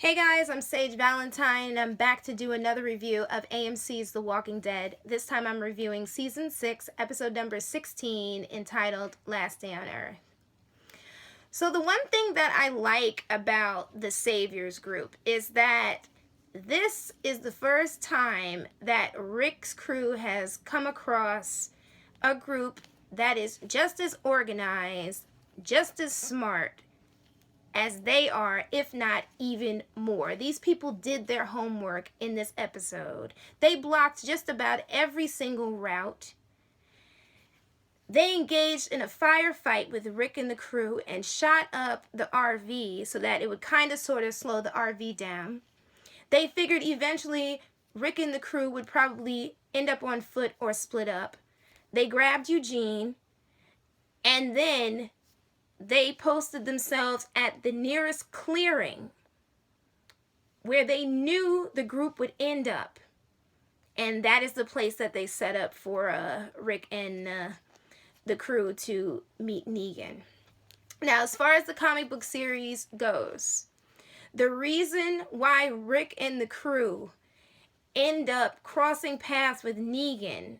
Hey guys, I'm Sage Valentine and I'm back to do another review of AMC's The Walking Dead. This time I'm reviewing Season 6, Episode number 16, entitled Last Day on Earth. So the one thing that I like about the Saviors group is that this is the first time that Rick's crew has come across a group that is just as organized, just as smart, as they are, if not even more. These people did their homework in this episode. They blocked just about every single route. They engaged in a firefight with Rick and the crew and shot up the RV so that it would kind of sort of slow the RV down. They figured eventually Rick and the crew would probably end up on foot or split up. They grabbed Eugene, and then they posted themselves at the nearest clearing where they knew the group would end up. And that is the place that they set up for Rick and the crew to meet Negan. Now, as far as the comic book series goes, the reason why Rick and the crew end up crossing paths with Negan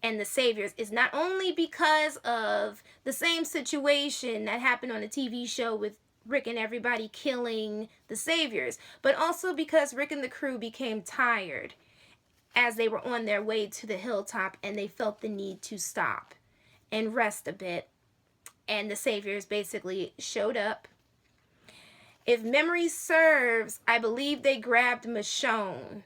and the Saviors is not only because of the same situation that happened on the TV show with Rick and everybody killing the Saviors, but also because Rick and the crew became tired as they were on their way to the hilltop and they felt the need to stop and rest a bit. And the Saviors basically showed up. If memory serves, I believe they grabbed Michonne,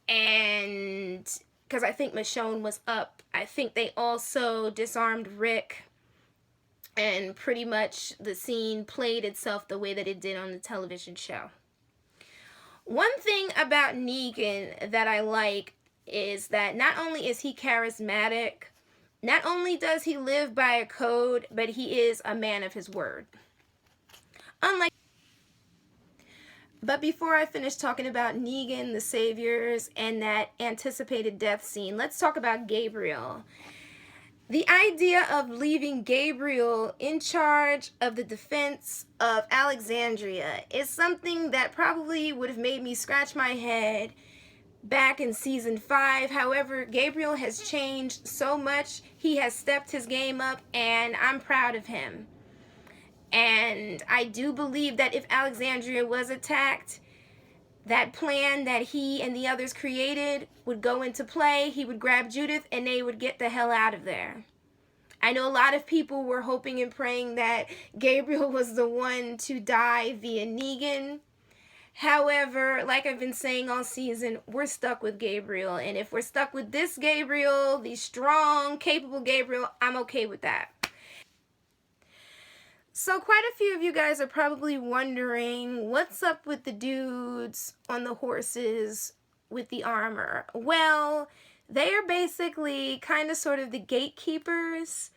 and because I think Michonne was up. I think they also disarmed Rick, and pretty much the scene played itself the way that it did on the television show. One thing about Negan that I like is that not only is he charismatic, not only does he live by a code, but he is a man of his word. But before I finish talking about Negan, the Saviors, and that anticipated death scene, let's talk about Gabriel. The idea of leaving Gabriel in charge of the defense of Alexandria is something that probably would have made me scratch my head back in Season 5. However, Gabriel has changed so much. He has stepped his game up, and I'm proud of him. And I do believe that if Alexandria was attacked, that plan that he and the others created would go into play. He would grab Judith and they would get the hell out of there. I know a lot of people were hoping and praying that Gabriel was the one to die via Negan. However, like I've been saying all season, we're stuck with Gabriel. And if we're stuck with this Gabriel, the strong, capable Gabriel, I'm okay with that. So quite a few of you guys are probably wondering what's up with the dudes on the horses with the armor. Well, they are basically kind of sort of the gatekeepers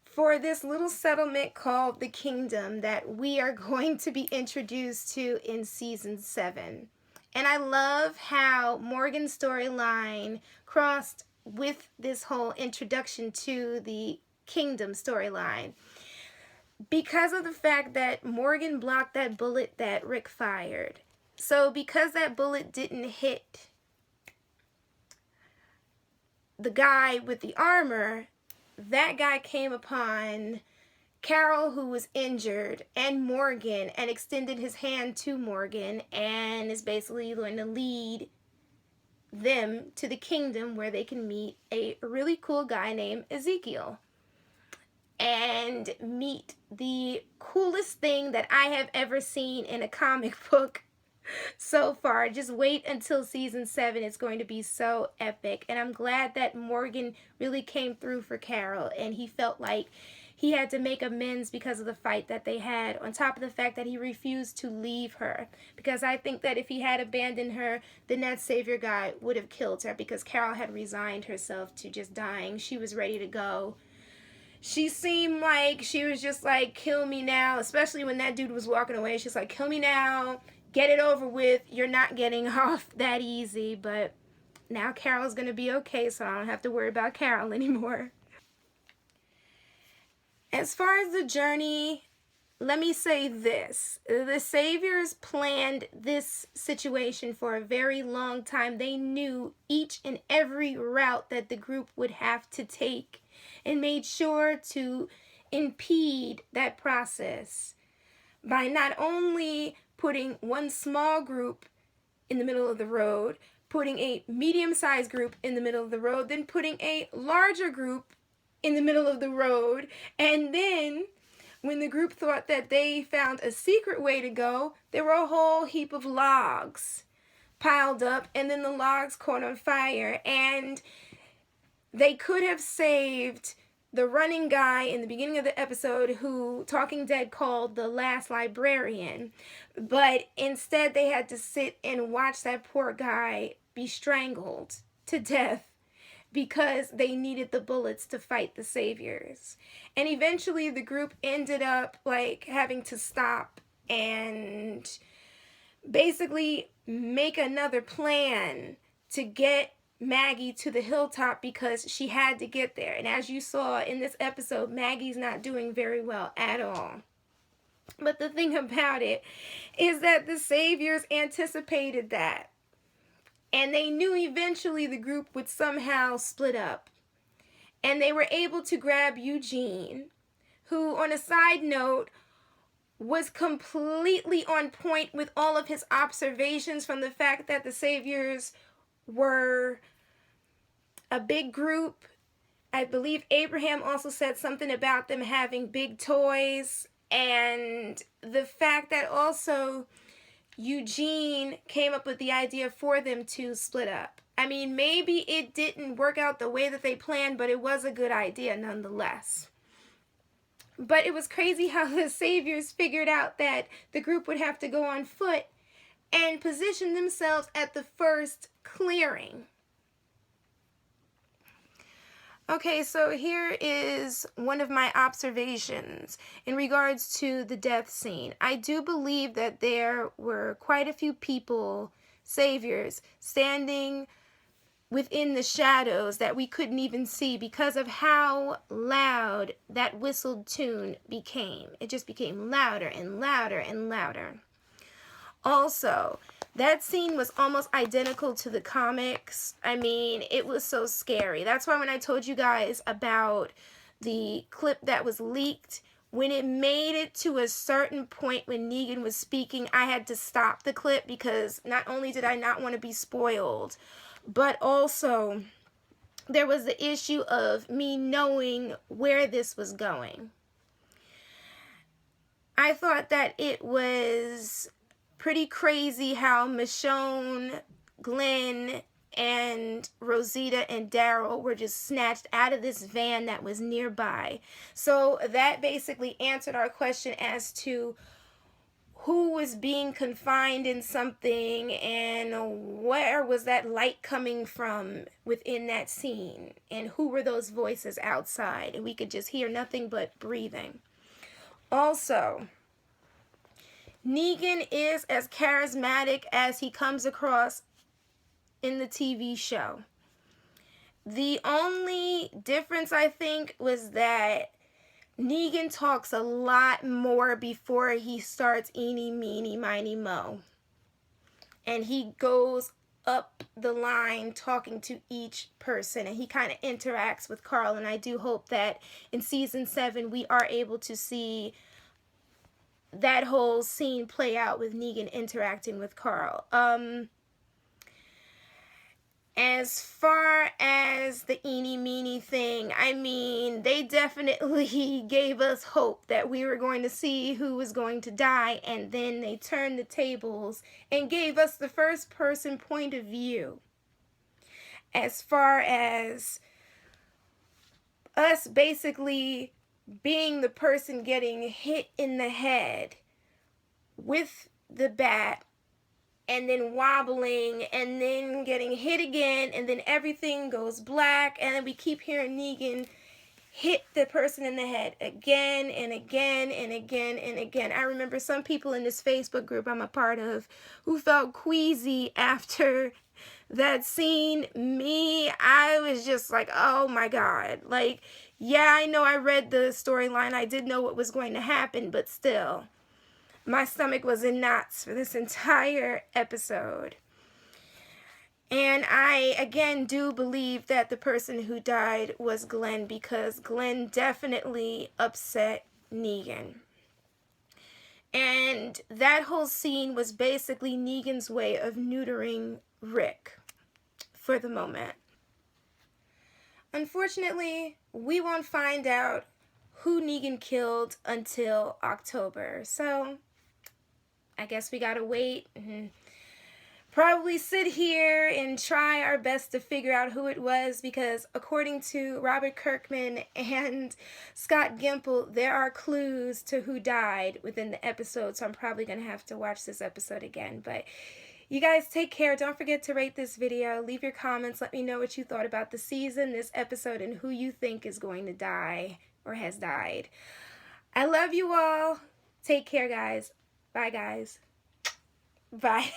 for this little settlement called the Kingdom that we are going to be introduced to in Season 7. And I love how Morgan's storyline crossed with this whole introduction to the Kingdom storyline, because of the fact that Morgan blocked that bullet that Rick fired. So because that bullet didn't hit the guy with the armor, that guy came upon Carol, who was injured, and Morgan, and extended his hand to Morgan, and is basically going to lead them to the Kingdom where they can meet a really cool guy named Ezekiel and meet the coolest thing that I have ever seen in a comic book so far. Just wait until Season 7. It's going to be so epic. And I'm glad that Morgan really came through for Carol, and he felt like he had to make amends because of the fight that they had, on top of the fact that he refused to leave her. Because I think that if he had abandoned her, then that Savior guy would have killed her, because Carol had resigned herself to just dying. She was ready to go. She seemed like she was just like, kill me now, especially when that dude was walking away. She's like, kill me now, get it over with. You're not getting off that easy. But now Carol's going to be okay, so I don't have to worry about Carol anymore. As far as the journey let me say this. The Saviors planned this situation for a very long time. They knew each and every route that the group would have to take and made sure to impede that process by not only putting one small group in the middle of the road, putting a medium-sized group in the middle of the road, then putting a larger group in the middle of the road, and then when the group thought that they found a secret way to go, there were a whole heap of logs piled up, and then the logs caught on fire, and they could have saved the running guy in the beginning of the episode who Talking Dead called the last librarian, but instead they had to sit and watch that poor guy be strangled to death because they needed the bullets to fight the Saviors. And eventually the group ended up like having to stop and basically make another plan to get Maggie to the hilltop because she had to get there. And as you saw in this episode, Maggie's not doing very well at all. But the thing about it is that the Saviors anticipated that. And they knew eventually the group would somehow split up. And they were able to grab Eugene, who, on a side note, was completely on point with all of his observations from the fact that the Saviors were a big group. I believe Abraham also said something about them having big toys, and the fact that also Eugene came up with the idea for them to split up. I mean, maybe it didn't work out the way that they planned, but it was a good idea nonetheless. But it was crazy how the Saviors figured out that the group would have to go on foot and position themselves at the first clearing. Okay, so here is one of my observations in regards to the death scene. I do believe that there were quite a few people, Saviors, standing within the shadows that we couldn't even see because of how loud that whistled tune became. It just became louder and louder and louder. Also, that scene was almost identical to the comics. I mean, it was so scary. That's why when I told you guys about the clip that was leaked, when it made it to a certain point when Negan was speaking, I had to stop the clip because not only did I not want to be spoiled, but also there was the issue of me knowing where this was going. I thought that it was pretty crazy how Michonne, Glenn, and Rosita and Daryl were just snatched out of this van that was nearby. So that basically answered our question as to who was being confined in something and where was that light coming from within that scene and who were those voices outside, and we could just hear nothing but breathing. Also, Negan is as charismatic as he comes across in the TV show. The only difference, I think, was that Negan talks a lot more before he starts eeny, meeny, miny, moe. And he goes up the line talking to each person, and he kind of interacts with Carl, and I do hope that in season 7 we are able to see that whole scene play out with Negan interacting with Carl. As far as the eeny meeny thing, I mean, they definitely gave us hope that we were going to see who was going to die, and then they turned the tables and gave us the first person point of view. As far as us basically being the person getting hit in the head with the bat and then wobbling and then getting hit again and then everything goes black and then we keep hearing Negan hit the person in the head again and again and again and again. I remember some people in this Facebook group I'm a part of who felt queasy after that scene. Me, I was just like, oh my God. Like, yeah, I know I read the storyline. I did know what was going to happen, but still, my stomach was in knots for this entire episode. And I, again, do believe that the person who died was Glenn, because Glenn definitely upset Negan. And that whole scene was basically Negan's way of neutering Rick for the moment. Unfortunately, we won't find out who Negan killed until October. So, I guess we gotta wait and probably sit here and try our best to figure out who it was, because according to Robert Kirkman and Scott Gimple, there are clues to who died within the episode, so I'm probably going to have to watch this episode again. But you guys take care. Don't forget to rate this video. Leave your comments. Let me know what you thought about the season, this episode, and who you think is going to die or has died. I love you all. Take care, guys. Bye, guys. Bye.